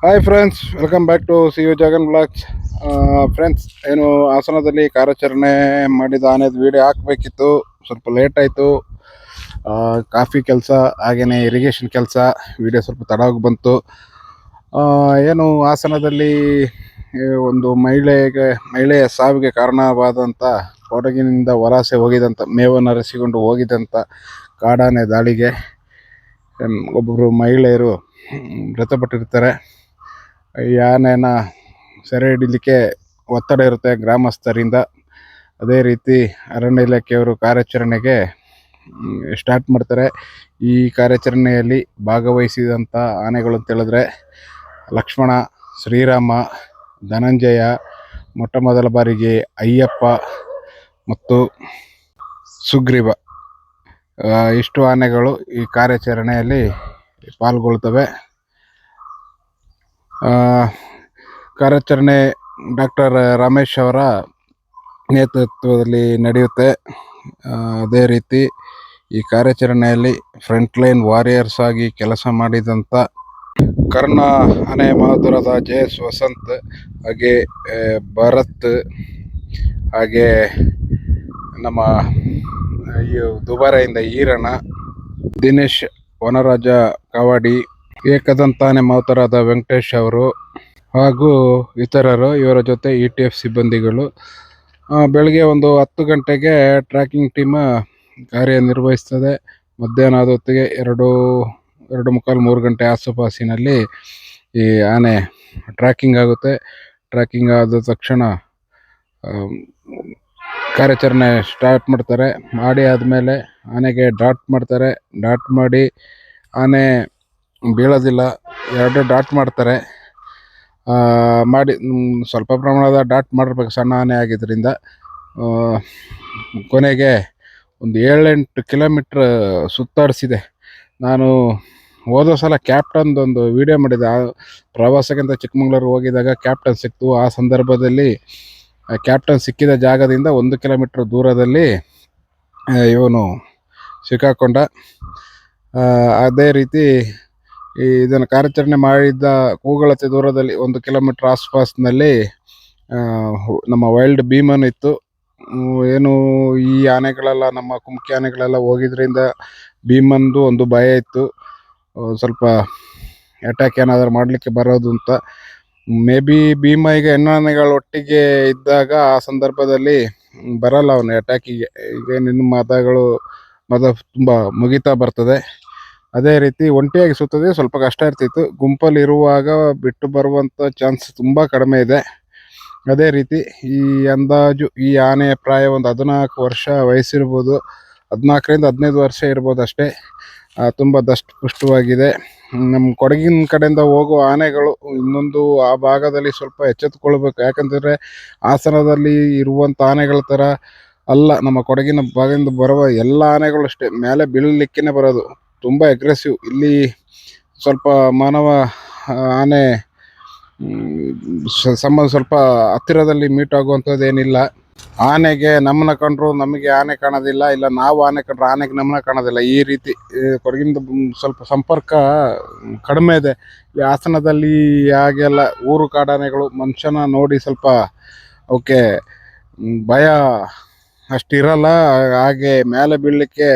Hi friends, welcome back to C U Jagan blogs. Friends, ಏನು ಹಾಸನದಲ್ಲಿ ಕಾರ್ಯಾಚರಣೆ ಮಾಡಿದ ಆನೆದು ವಿಡಿಯೋ ಹಾಕಬೇಕಿತ್ತು. ಸ್ವಲ್ಪ ಲೇಟ್ ಆಯಿತು. ಕಾಫಿ ಕೆಲಸ ಹಾಗೆಯೇ ಇರಿಗೇಷನ್ ಕೆಲಸ ವಿಡಿಯೋ ಸ್ವಲ್ಪ ತಡವಾಗಿ ಬಂತು. ಏನು ಹಾಸನದಲ್ಲಿ ಒಂದು ಮಹಿಳೆಯ ಸಾವಿಗೆ ಕಾರಣವಾದಂಥ ಕೊಡಗಿನಿಂದ ವಲಸೆ ಹೋಗಿದಂಥ ಮೇವನ್ನು ಅರಸಿಕೊಂಡು ಹೋಗಿದ್ದಂಥ ಕಾಡಾನೆ ದಾಳಿಗೆ ಒಬ್ಬರು ಮಹಿಳೆಯರು ಮೃತಪಟ್ಟಿರ್ತಾರೆ. ಈ ಆನೆನ ಸೆರೆ ಹಿಡಿಲಿಕ್ಕೆ ಒತ್ತಡ ಇರುತ್ತೆ ಗ್ರಾಮಸ್ಥರಿಂದ. ಅದೇ ರೀತಿ ಅರಣ್ಯ ಇಲಾಖೆಯವರು ಕಾರ್ಯಾಚರಣೆಗೆ ಸ್ಟಾರ್ಟ್ ಮಾಡ್ತಾರೆ. ಈ ಕಾರ್ಯಾಚರಣೆಯಲ್ಲಿ ಭಾಗವಹಿಸಿದಂಥ ಆನೆಗಳು ಅಂತ ಹೇಳಿದ್ರೆ ಲಕ್ಷ್ಮಣ, ಶ್ರೀರಾಮ, ಧನಂಜಯ, ಮೊಟ್ಟ ಮೊದಲ ಬಾರಿಗೆ ಅಯ್ಯಪ್ಪ ಮತ್ತು ಸುಗ್ರೀವ, ಇಷ್ಟು ಆನೆಗಳು ಈ ಕಾರ್ಯಾಚರಣೆಯಲ್ಲಿ ಪಾಲ್ಗೊಳ್ತವೆ. ಕಾರ್ಯಾಚರಣೆ ಡಾಕ್ಟರ್ ರಮೇಶ್ ಅವರ ನೇತೃತ್ವದಲ್ಲಿ ನಡೆಯುತ್ತೆ. ಅದೇ ರೀತಿ ಈ ಕಾರ್ಯಾಚರಣೆಯಲ್ಲಿ ಫ್ರಂಟ್ ಲೈನ್ ವಾರಿಯರ್ಸ್ ಆಗಿ ಕೆಲಸ ಮಾಡಿದಂಥ ಕರ್ಣ ಆನೆ ಮಹಾದುರದ JS ವಸಂತ್, ಹಾಗೆ ಭರತ್, ಹಾಗೆ ನಮ್ಮ ದುಬಾರೆಯಿಂದ ಈರಣ್ಣ, ದಿನೇಶ್ ವನರಾಜ ಕಾವಾಡಿ, ಏಕದಂತಾನೆ ಮಾವುತರಾದ ವೆಂಕಟೇಶ್ ಅವರು ಹಾಗೂ ಇತರರು, ಇವರ ಜೊತೆ ETF ಸಿಬ್ಬಂದಿಗಳು ಬೆಳಗ್ಗೆ ಒಂದು 10 ಗಂಟೆಗೆ ಟ್ರ್ಯಾಕಿಂಗ್ ಟೀಮ್ ಕಾರ್ಯನಿರ್ವಹಿಸ್ತದೆ. ಮಧ್ಯಾಹ್ನ ಆದ ಹೊತ್ತಿಗೆ 2:45-3 ಗಂಟೆ ಆಸುಪಾಸಿನಲ್ಲಿ ಈ ಆನೆ ಟ್ರ್ಯಾಕಿಂಗ್ ಆಗುತ್ತೆ. ಟ್ರ್ಯಾಕಿಂಗ್ ಆದ ತಕ್ಷಣ ಕಾರ್ಯಾಚರಣೆ ಸ್ಟಾರ್ಟ್ ಮಾಡ್ತಾರೆ. ಮಾಡಿ ಆದಮೇಲೆ ಆನೆಗೆ ಡಾಟ್ ಮಾಡ್ತಾರೆ. ಡಾಟ್ ಮಾಡಿ ಆನೆ ಬೀಳೋದಿಲ್ಲ, 2 ಡಾಟ್ ಮಾಡ್ತಾರೆ. ಮಾಡಿ ಸ್ವಲ್ಪ ಪ್ರಮಾಣದ ಡಾಟ್ ಮಾಡಿರ್ಬೇಕು, ಸಣ್ಣ ಆನೆ ಆಗಿದ್ದರಿಂದ. ಕೊನೆಗೆ ಒಂದು 7-8 ಕಿಲೋಮೀಟ್ರ್ ಸುತ್ತಾಡಿಸಿದೆ. ನಾನು ಹೋದ ಸಲ ಕ್ಯಾಪ್ಟನ್ದೊಂದು ವಿಡಿಯೋ ಮಾಡಿದೆ. ಆ ಪ್ರವಾಸಕ್ಕಿಂತ ಚಿಕ್ಕಮಗಳೂರು ಹೋಗಿದಾಗ ಕ್ಯಾಪ್ಟನ್ ಸಿಕ್ತು. ಆ ಸಂದರ್ಭದಲ್ಲಿ ಕ್ಯಾಪ್ಟನ್ ಸಿಕ್ಕಿದ ಜಾಗದಿಂದ 1 ಕಿಲೋಮೀಟ್ರ್ ದೂರದಲ್ಲಿ ಇವನು ಸಿಕ್ಕಾಕೊಂಡ. ಅದೇ ರೀತಿ ಇದನ್ನು ಕಾರ್ಯಾಚರಣೆ ಮಾಡಿದ್ದ ಕೂಗಳತೆ ದೂರದಲ್ಲಿ 1 ಕಿಲೋಮೀಟ್ರ್ ಆಸ್ಪಾಸ್ನಲ್ಲಿ ನಮ್ಮ ವೈಲ್ಡ್ ಭೀಮನ್ ಇತ್ತು. ಏನು ಈ ಆನೆಗಳೆಲ್ಲ, ನಮ್ಮ ಕುಮ್ಕಿ ಆನೆಗಳೆಲ್ಲ ಹೋಗಿದ್ರಿಂದ ಭೀಮನ್ದು ಒಂದು ಭಯ ಇತ್ತು, ಸ್ವಲ್ಪ ಅಟ್ಯಾಕ್ ಏನಾದರೂ ಮಾಡಲಿಕ್ಕೆ ಬರೋದು ಅಂತ. ಮೇ ಬಿ ಭೀಮ ಈಗ ಹೆಣ್ಣಾನೆಗಳು ಒಟ್ಟಿಗೆ ಇದ್ದಾಗ ಆ ಸಂದರ್ಭದಲ್ಲಿ ಬರಲ್ಲ ಅವನು ಅಟ್ಯಾಕಿಗೆ. ಈಗ ನಿನ್ನ ಮದ ತುಂಬ ಮುಗಿತಾ ಬರ್ತದೆ. ಅದೇ ರೀತಿ ಒಂಟಿಯಾಗಿ ಸುತ್ತದೆ ಸ್ವಲ್ಪ ಕಷ್ಟ ಇರ್ತಿತ್ತು. ಗುಂಪಲ್ಲಿ ಇರುವಾಗ ಬಿಟ್ಟು ಬರುವಂಥ ಚಾನ್ಸ್ ತುಂಬ ಕಡಿಮೆ ಇದೆ. ಅದೇ ರೀತಿ ಈ ಅಂದಾಜು ಈ ಆನೆಯ ಪ್ರಾಯ ಒಂದು 14 ವರ್ಷ ವಯಸ್ಸಿರ್ಬೋದು, 14ರಿಂದ 15 ವರ್ಷ ಇರ್ಬೋದು ಅಷ್ಟೇ. ತುಂಬ ದಷ್ಟಪುಷ್ಟವಾಗಿದೆ. ನಮ್ಮ ಕೊಡಗಿನ ಕಡೆಯಿಂದ ಹೋಗೋ ಆನೆಗಳು ಇನ್ನೊಂದು ಆ ಭಾಗದಲ್ಲಿ ಸ್ವಲ್ಪ ಎಚ್ಚೆತ್ತುಕೊಳ್ಬೇಕು. ಯಾಕಂದರೆ ಹಾಸನದಲ್ಲಿ ಇರುವಂಥ ಆನೆಗಳ ಥರ ಅಲ್ಲ, ನಮ್ಮ ಕೊಡಗಿನ ಭಾಗದಿಂದ ಬರುವ ಎಲ್ಲ ಆನೆಗಳು ಅಷ್ಟೇ ಮೇಲೆ ಬೀಳಲಿಕ್ಕೇ ಬರೋದು, ತುಂಬ ಅಗ್ರೆಸಿವ್. ಇಲ್ಲಿ ಸ್ವಲ್ಪ ಮಾನವ ಆನೆ ಸಂಬಂಧ ಸ್ವಲ್ಪ ಹತ್ತಿರದಲ್ಲಿ ಮೀಟ್ ಆಗುವಂಥದ್ದು ಏನಿಲ್ಲ. ಆನೆಗೆ ನಮ್ಮನ್ನ ಕಂಡ್ರು ನಮಗೆ ಆನೆ ಕಾಣೋದಿಲ್ಲ, ಇಲ್ಲ ನಾವು ಆನೆ ಕಂಡ್ರೆ ಆನೆಗೆ ನಮ್ಮನ್ನ ಕಾಣೋದಿಲ್ಲ. ಈ ರೀತಿ ಕೊಡಗಿಂದ ಸ್ವಲ್ಪ ಸಂಪರ್ಕ ಕಡಿಮೆ ಇದೆ. ಈ ಹಾಸನದಲ್ಲಿ ಹಾಗೆಲ್ಲ ಊರು ಕಾಡಾನೆಗಳು ಮನುಷ್ಯನ ನೋಡಿ ಸ್ವಲ್ಪ ಅವಕ್ಕೆ ಭಯ ಅಷ್ಟಿರಲ್ಲ, ಹಾಗೆ ಮೇಲೆ ಬೀಳಲಿಕ್ಕೆ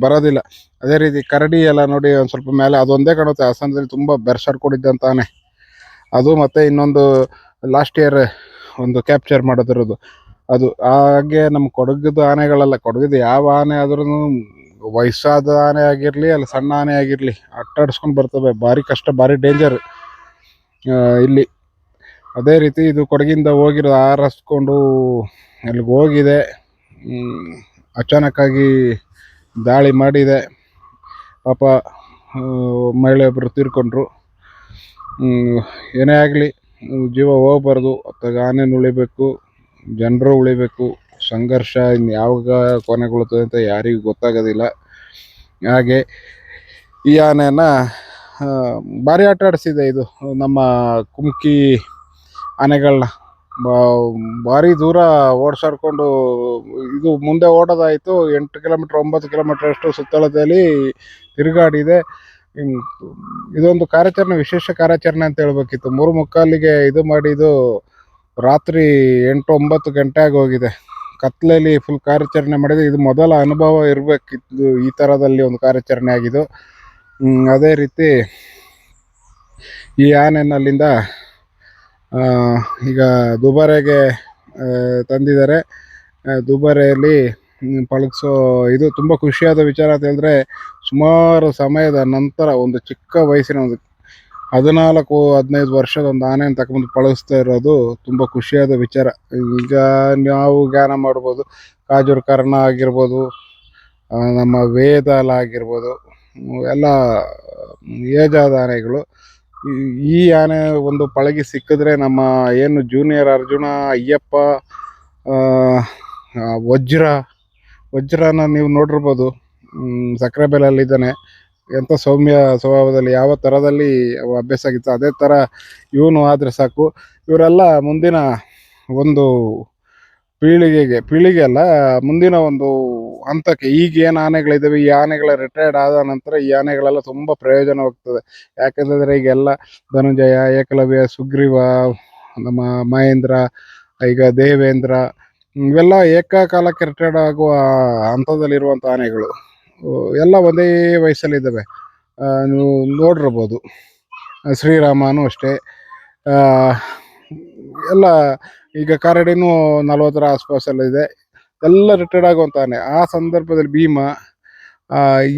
ಬರೋದಿಲ್ಲ. ಅದೇ ರೀತಿ ಕರಡಿ ಎಲ್ಲ ನೋಡಿ ಒಂದು ಸ್ವಲ್ಪ ಮೇಲೆ ಅದೊಂದೇ ಕಾಣುತ್ತೆ. ಹಾಸನದಲ್ಲಿ ತುಂಬ ಬೆರ್ಸಾಡ್ಕೊಂಡಿದ್ದಂಥ ಆನೆ ಅದು. ಮತ್ತು ಇನ್ನೊಂದು ಲಾಸ್ಟ್ ಇಯರ್ ಒಂದು ಕ್ಯಾಪ್ಚರ್ ಮಾಡೋದಿರೋದು ಅದು. ಹಾಗೆ ನಮ್ಮ ಕೊಡಗದ ಆನೆಗಳೆಲ್ಲ, ಕೊಡಗದ ಯಾವ ಆನೆ ಆದ್ರೂ, ವಯಸ್ಸಾದ ಆನೆ ಆಗಿರಲಿ ಅಲ್ಲ ಸಣ್ಣ ಆನೆ ಆಗಿರಲಿ, ಅಟ್ಟಾಡಿಸ್ಕೊಂಡು ಬರ್ತವೆ. ಭಾರಿ ಕಷ್ಟ, ಭಾರಿ ಡೇಂಜರ್ ಇಲ್ಲಿ. ಅದೇ ರೀತಿ ಇದು ಕೊಡಗಿಂದ ಹೋಗಿರೋ ಆರಿಸ್ಕೊಂಡು ಅಲ್ಲಿಗೆ ಹೋಗಿದೆ. ಅಚಾನಕ್ಕಾಗಿ ದಾಳಿ ಮಾಡಿದೆ. ಪಾಪ ಮಹಿಳೆಯೊಬ್ಬರು ತೀರ್ಕೊಂಡ್ರು. ಏನೇ ಆಗಲಿ ಜೀವ ಹೋಗ್ಬಾರ್ದು. ಅತ್ತಾಗ ಆನೆನೂ ಉಳಿಬೇಕು, ಜನರು ಉಳಿಬೇಕು. ಸಂಘರ್ಷ ಇನ್ನು ಯಾವಾಗ ಕೊನೆಗೊಳ್ಳುತ್ತದೆ ಅಂತ ಯಾರಿಗೂ ಗೊತ್ತಾಗೋದಿಲ್ಲ. ಹಾಗೆ ಈ ಆನೆನ ಭಾರಿ ಆಟ ಆಡಿಸಿದೆ ಇದು ನಮ್ಮ ಕುಮ್ಕಿ ಆನೆಗಳನ್ನ. ಭಾರಿ ದೂರ ಓಡಿಸಾಡ್ಕೊಂಡು ಇದು ಮುಂದೆ ಓಡೋದಾಯಿತು. 8 ಕಿಲೋಮೀಟ್ರ್ 9 ಕಿಲೋಮೀಟ್ರ್ ಅಷ್ಟು ಸುತ್ತಳತೆಯಲ್ಲಿ ತಿರುಗಾಡಿದೆ. ಹಿಂಗ್ ಇದೊಂದು ಕಾರ್ಯಾಚರಣೆ, ವಿಶೇಷ ಕಾರ್ಯಾಚರಣೆ ಅಂತ ಹೇಳ್ಬೇಕಿತ್ತು. 3:45ಗೆ ಇದು ಮಾಡಿದ್ದು ರಾತ್ರಿ 8-9 ಗಂಟೆ ಆಗೋಗಿದೆ. ಕತ್ಲಲ್ಲಿ ಫುಲ್ ಕಾರ್ಯಾಚರಣೆ ಮಾಡಿದೆ. ಇದು ಮೊದಲ ಅನುಭವ ಇರಬೇಕಿತ್ತು ಈ ಥರದಲ್ಲಿ ಒಂದು ಕಾರ್ಯಾಚರಣೆ ಆಗಿದ್ದು. ಅದೇ ರೀತಿ ಈ ಆನೆಯನ್ನು ಅಲ್ಲಿಂದ ಈಗ ದುಬಾರೆಗೆ ತಂದಿದ್ದಾರೆ. ದುಬಾರೆಯಲ್ಲಿ ಪಳಗಿಸೋ ಇದು ತುಂಬ ಖುಷಿಯಾದ ವಿಚಾರ ಅಂತ ಹೇಳಿದ್ರೆ, ಸುಮಾರು ಸಮಯದ ನಂತರ ಒಂದು ಚಿಕ್ಕ ವಯಸ್ಸಿನ ಒಂದು 14-15 ವರ್ಷದ ಒಂದು ಆನೆಯನ್ನು ತಗೊಂಡು ಪಳಗಿಸ್ತಾ ಇರೋದು ತುಂಬ ಖುಷಿಯಾದ ವಿಚಾರ. ಈಗ ನಾವು ಜ್ಞಾನ ಮಾಡ್ಬೋದು, ಕಾಜೂರು ಕರ್ಣ ಆಗಿರ್ಬೋದು, ನಮ್ಮ ವೇದಾಲ ಆಗಿರ್ಬೋದು, ಎಲ್ಲ ಏಜಾದ ಆನೆಗಳು. ಈ ಆನೆ ಒಂದು ಪಳಗಿ ಸಿಕ್ಕಿದ್ರೆ ನಮ್ಮ ಏನು ಜೂನಿಯರ್ ಅರ್ಜುನ, ಅಯ್ಯಪ್ಪ, ವಜ್ರನ ನೀವು ನೋಡಿರ್ಬೋದು. ಸಕ್ರೆಬೆಲೆಯಲ್ಲಿದ್ದಾನೆ. ಎಂಥ ಸೌಮ್ಯ ಸ್ವಭಾವದಲ್ಲಿ, ಯಾವ ಥರದಲ್ಲಿ ಅಭ್ಯಾಸ ಆಗಿತ್ತು ಅದೇ ಥರ ಇವನು ಆದರೆ ಸಾಕು. ಇವರೆಲ್ಲ ಮುಂದಿನ ಒಂದು ಪೀಳಿಗೆ ಅಲ್ಲ, ಮುಂದಿನ ಒಂದು ಹಂತಕ್ಕೆ, ಈಗ ಏನು ಆನೆಗಳಿದ್ದಾವೆ, ಈ ಆನೆಗಳ ರಿಟೈರ್ಡ್ ಆದ ನಂತರ ಈ ಆನೆಗಳೆಲ್ಲ ತುಂಬ ಪ್ರಯೋಜನವಾಗ್ತದೆ. ಯಾಕೆಂತಂದರೆ ಈಗೆಲ್ಲ ಧನುಂಜಯ, ಏಕಲವ್ಯ, ಸುಗ್ರೀವ, ನಮ್ಮ ಮಹೇಂದ್ರ, ಈಗ ದೇವೇಂದ್ರ, ಇವೆಲ್ಲ ಏಕಕಾಲಕ್ಕೆ ರಿಟೈರ್ಡ್ ಆಗುವ ಹಂತದಲ್ಲಿರುವಂಥ ಆನೆಗಳು. ಎಲ್ಲ ಒಂದೇ ವಯಸ್ಸಲ್ಲಿದ್ದಾವೆ. ನೀವು ನೋಡಿರ್ಬೋದು. ಶ್ರೀರಾಮನೂ ಅಷ್ಟೇ. ಎಲ್ಲ ಈಗ ಕಾರಡಿನೂ 40ರ ಆಸ್ಪಾಸಲ್ಲಿದೆ. ಎಲ್ಲ ರಿಟೈರ್ಡ್ ಆಗುವಂಥ ಆನೆ. ಆ ಸಂದರ್ಭದಲ್ಲಿ ಭೀಮ,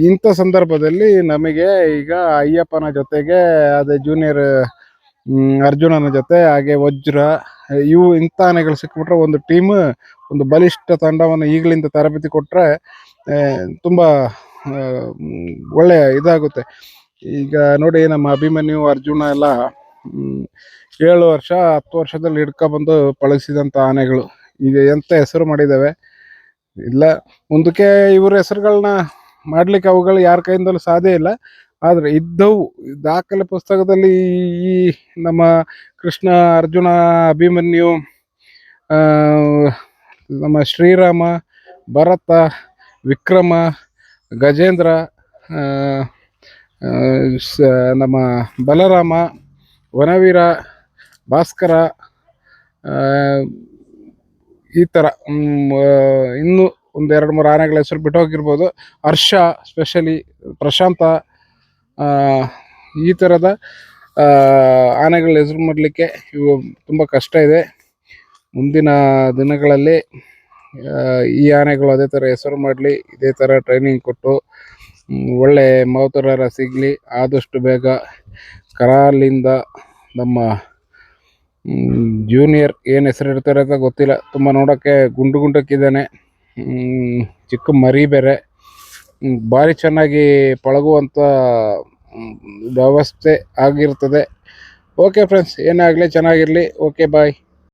ಇಂಥ ಸಂದರ್ಭದಲ್ಲಿ ನಮಗೆ ಈಗ ಅಯ್ಯಪ್ಪನ ಜೊತೆಗೆ ಅದೇ ಜೂನಿಯರ್ ಅರ್ಜುನನ ಜೊತೆ, ಹಾಗೆ ವಜ್ರ, ಇವು ಇಂಥ ಆನೆಗಳು ಸಿಕ್ಬಿಟ್ರೆ ಒಂದು ಟೀಮ್, ಒಂದು ಬಲಿಷ್ಠ ತಂಡವನ್ನು ಈಗಲಿಂದ ತರಬೇತಿ ಕೊಟ್ಟರೆ ತುಂಬ ಒಳ್ಳೆಯ ಇದಾಗುತ್ತೆ. ಈಗ ನೋಡಿ, ನಮ್ಮ ಅಭಿಮನ್ಯು, ಅರ್ಜುನ ಎಲ್ಲ 7 ವರ್ಷ 10 ವರ್ಷದಲ್ಲಿ ಹಿಡ್ಕೊಬಂದು ಪಳಗಿಸಿದಂಥ ಆನೆಗಳು ಈಗ ಎಂಥ ಹೆಸರು ಮಾಡಿದ್ದಾವೆ. ಇಲ್ಲ, ಮುಂದಕ್ಕೆ ಇವ್ರ ಹೆಸರುಗಳನ್ನ ಮಾಡಲಿಕ್ಕೆ ಅವುಗಳು ಯಾರ ಕೈಯಿಂದಲೂ ಸಾಧ್ಯ ಇಲ್ಲ. ಆದರೆ ಇದ್ದವು ದಾಖಲೆ ಪುಸ್ತಕದಲ್ಲಿ ಈ ನಮ್ಮ ಕೃಷ್ಣ, ಅರ್ಜುನ, ಅಭಿಮನ್ಯು, ನಮ್ಮ ಶ್ರೀರಾಮ, ಭರತ, ವಿಕ್ರಮ, ಗಜೇಂದ್ರ, ನಮ್ಮ ಬಲರಾಮ, ವನವೀರ, ಭಾಸ್ಕರ, ಈ ಥರ ಇನ್ನೂ ಒಂದು 2-3 ಆನೆಗಳ ಹೆಸರು ಬಿಟ್ಟು ಹೋಗಿರ್ಬೋದು. ಹರ್ಷ, ಸ್ಪೆಷಲಿ ಪ್ರಶಾಂತ, ಈ ಥರದ ಆನೆಗಳ ಹೆಸರು ಮಾಡಲಿಕ್ಕೆ ಇವು ತುಂಬ ಕಷ್ಟ ಇದೆ. ಮುಂದಿನ ದಿನಗಳಲ್ಲಿ ಈ ಆನೆಗಳು ಅದೇ ಥರ ಹೆಸರು ಮಾಡಲಿ, ಇದೇ ಥರ ಟ್ರೈನಿಂಗ್ ಕೊಟ್ಟು ಒಳ್ಳೆ ಮೌತುರರ ಸಿಗಲಿ. ಆದಷ್ಟು ಬೇಗ ಕರಾಲಿಂದ ನಮ್ಮ ಜೂನಿಯರ್ ಏನು ಹೆಸರು ಇರ್ತಾರೆ ಅಂತ ಗೊತ್ತಿಲ್ಲ. ತುಂಬ ನೋಡೋಕ್ಕೆ ಗುಂಡಕ್ಕಿದ್ದಾನೆ, ಚಿಕ್ಕ ಮರಿ ಬೇರೆ, ಭಾರಿ ಚೆನ್ನಾಗಿ ಪಳಗುವಂಥ ವ್ಯವಸ್ಥೆ ಆಗಿರ್ತದೆ. ಓಕೆ ಫ್ರೆಂಡ್ಸ್, ಏನೇ ಆಗಲಿ ಚೆನ್ನಾಗಿರಲಿ. ಓಕೆ, ಬಾಯ್.